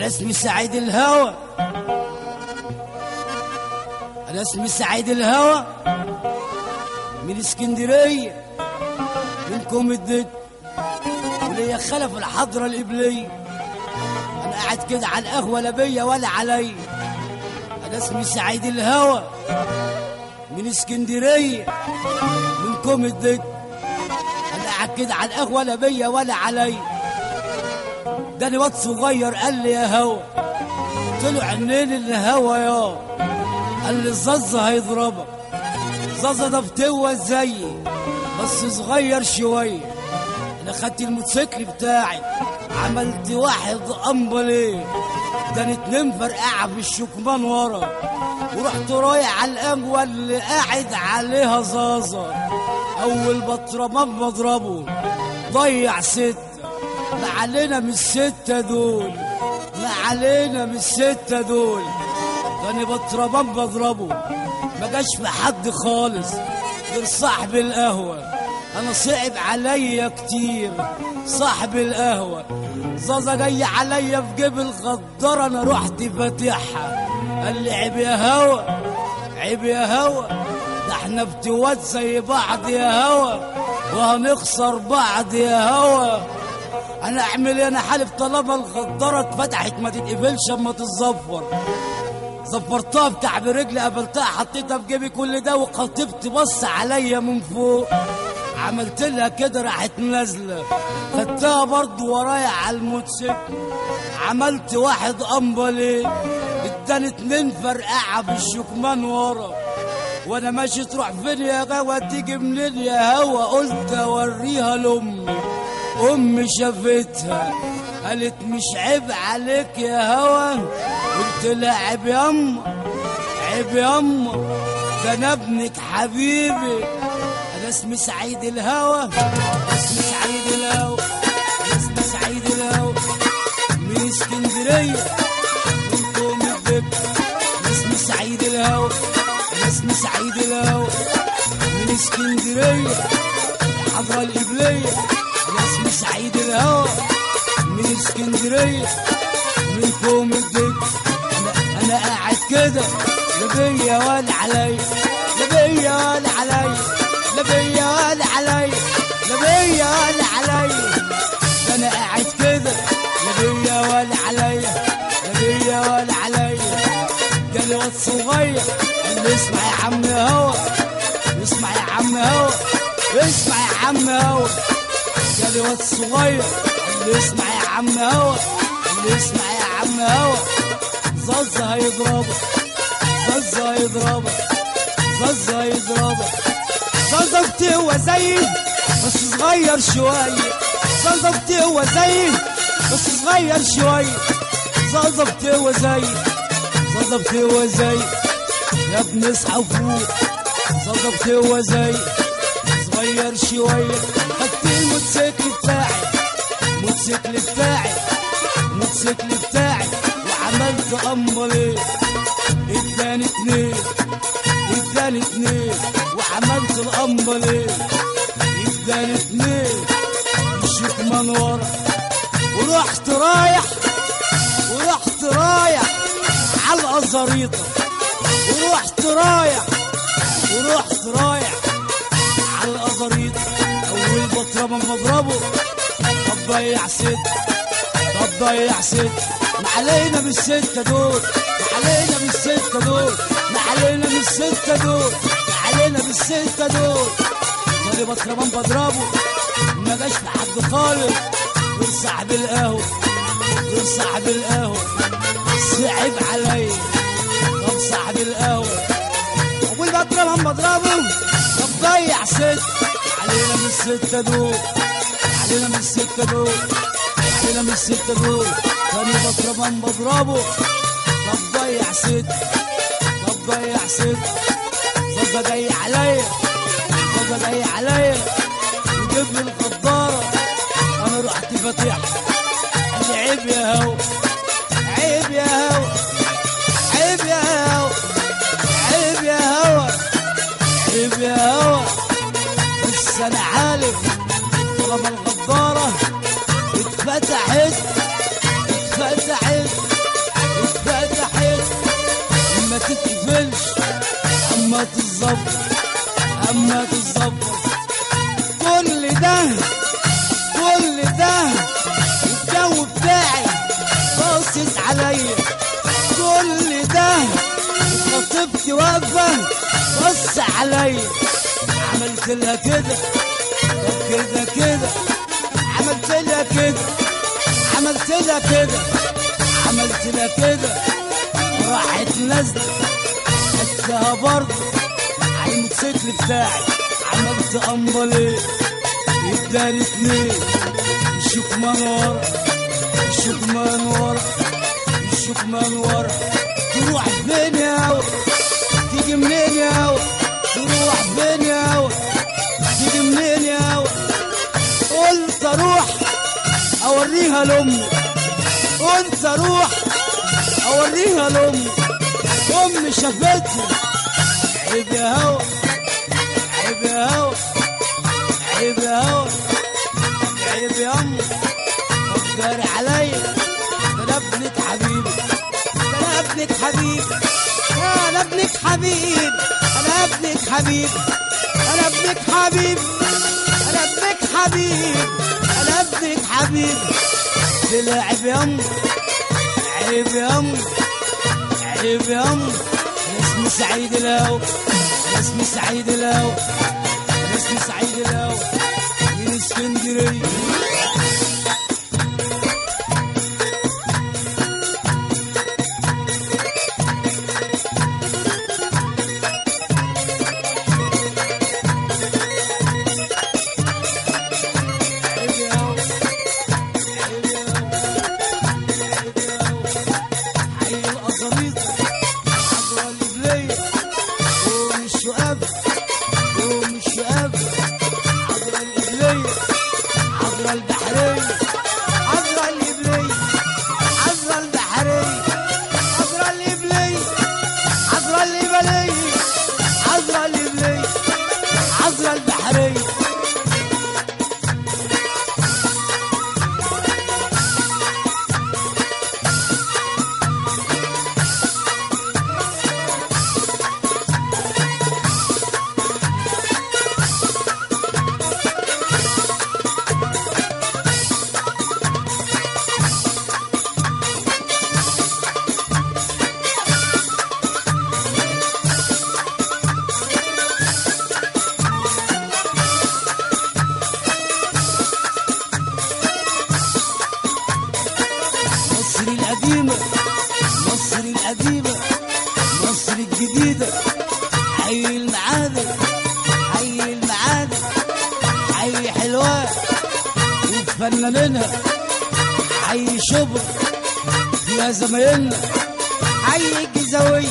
اسمي سعيد الهوى، انا اسمي سعيد الهوى، من اسكندريه، منكم الدك، وليا خلف الحضره القبليه. انا قاعد كده على القهوه لا بيا ولا عليا. انا اسمي سعيد الهوى، من اسكندريه، منكم الدك. انا قاعد كده على القهوه لا بيا ولا عليا. ده واد صغير قال لي يا هوا، قلت له عنين الهوا يا، قال لي الزازة هيضربك. زازة ده فتوة زيي بس صغير شوية. انا خدت الموتوسيكل بتاعي عملت واحد امبليه، ده 2 فرقعة في الشكمان ورا، ورحت رايح على القهوة اللي قاعد عليها زازة. اول بطرمان بضربه ضيع 6. ما علينا من ال6 دول، ما علينا من ال6 دول. كان بطربان بضربه ما جاش في حد خالص غير صاحب القهوة. انا صعب عليا كتير صاحب القهوة. زازا جاي عليا في جيب الغدارة، انا رحت فاتحها. قال لي عيب يا هوا، عيب يا هوا، ده احنا بتوات زي بعض يا هوا، وهنخسر بعض يا هوا. انا اعمل ايه؟ انا حالف طالما الغداره اتفتحت ما تتقفلش اما تتزفر. زفرتها بتاع برجلي، قبلتها حطيتها في جيبي كل ده، وخطيبت بص عليا من فوق. عملت لها كده راحت نازله، خدتها برضو ورايا على الموتوسيكل. عملت واحد امبلي، اداني 2 فرقعه في الشكمان ورا. وانا ماشي تروح فين يا غوا تيجي منين يا هوا؟ قلت اوريها لامي. امي شافتها قالت مش عيب عليك يا هوا؟ قلت لها عيب ياما، عيب ياما، ده انا ابنك حبيبي. انا اسمي سعيد الهوى، اسمي سعيد الهوى، اسمي سعيد الهوى، من اسكندريه، منكم الدك. اسمي سعيد الهوى، اسمي سعيد الهوى، من اسكندريه، الحضره القبليه. انا اسمي سعيد الهوى، من اسكندريه، منكم الدك. انا قاعد كده لا بيا ولا عليا، لا بيا ولا عليا، لا بيا ولا عليا، لا بيا ولا عليا. انا قاعد كده لا بيا ولا عليا، لا بيا ولا عليا. جالي واد صغير قال لي اسمع يا عم هوا، اسمع يا عم هوا، اسمع يا عم هوا. جالي واد صغير قال لي اسمع يا عم هوا، قال لي اسمع يا عم هوا. زازة هيضربك، زازة هيضربك، زازة هيضربك. زازة بتقوى زيي بس صغير شوية، زازة بتقوى زيي بس صغير شوية. زازة بتقوى زيي، زازة بتقوى زيي، يا ابني اصحى وفوق. زازة بتقوى زيي صغير شوية. خدت الموتوسيكل بتاعي، الموتوسيكل بتاعي، الموتوسيكل بتاعي، وعملت امبليه. اداني 2، اداني 2، وعملت الامبليه. اداني 2 الشكمان ورا، ورحت رايح، ورحت رايح على القزريطه، ورحت رايح، ورحت رايح على القزريطه. اول بطرمان بضربه طب ضيع 6، طب ضيع 6. ما علينا من ال6 دول، ما علينا من ال6 دول، ما علينا من ال6 دول، ما علينا من ال6 دول. جالي بطرمان بضربه ما جاش لحد خالص غير صاحب القهوه، غير صاحب القهوه. صعب عليا طب صاحب القهوه. اول بطرمان بضربه طب ضيع 6. علينا من ال6 دول، علينا من ال6 دول، علينا من ال6 دول. تاني بطرمان بضربه طب ضيع 6، طب ضيع 6. زازة جاي عليا، زازة جاي عليا يجيب لي الغدارة. انا رحت فاتحها. قال لي عيب يا هوا، عيب يا هوا، عيب يا هوا، عيب يا هوا، عيب يا هوا. بس انا عارف طالما الغدارة اتفتحت، اتفتحت تنزلش اما تتظبط اما تتظبط. كل ده الجو بتاعي باصص عليا، كل ده خطيبتي واقفه بص عليا. عملت لها كده كده عملت لها كده عملت لها كده راحت نازله خدتها برضه على الموتوسيكل بتاعي. عملت امبليه اداني اتنين الشكمان ورا الشكمان ورا الشكمان ورا. تروح فين يا هوا تيجي منين يا هوا تروح فين يا هوا تيجي منين يا هوا. قلت اروح اوريها لامي قلت اروح اوريها لامي. امي شافتني عيب يا هوا عيب يا هوا عيب يا هوا عيب يا امي فكري عليا. انا ابنك حبيبي انا ابنك حبيبي انا ابنك حبيبي انا ابنك حبيبي انا ابنك حبيبي انا ابنك حبيبي انا ابنك حبيبي. تلعب يا امي عيب يا امي عيب يا امي. انا اسمي سعيد الهوى انا اسمي سعيد الهوى انا اسمي سعيد الهوى من اسكندريه. مصر القديمة مصر الجديدة حي المعادن حي المعادن حي حلوان وفنانينها حي شبرا فيها زمايلنا حي الجزاوية